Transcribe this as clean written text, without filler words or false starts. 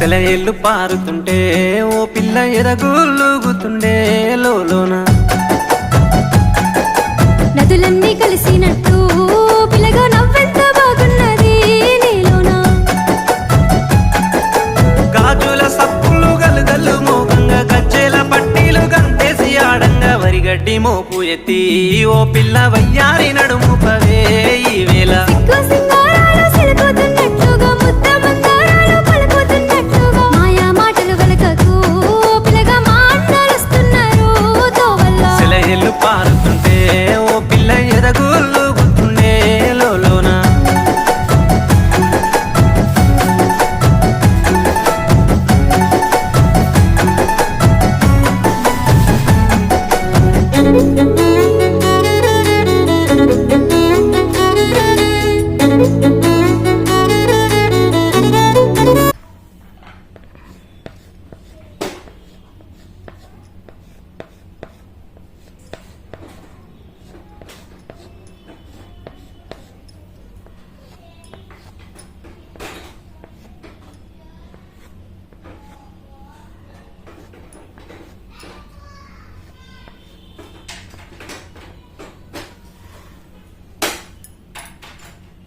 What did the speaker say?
సెలయేళ్ళు పారుతుంటే ఓ పిల్ల ఎదగులుగుతుండే లోన నదులన్నీ కలిసినట్టు పిల్లగా నవ్వెంత బాగున్నది నీలోనా గాజుల సప్పులు గలుగల్లు మోగంగా గజ్జెల పట్టీలు గంతేసి ఆడంగా వరిగడ్డి మోపు ఎత్తి ఓ పిల్ల వయ్యారి నడుము పవే ఈ వేళ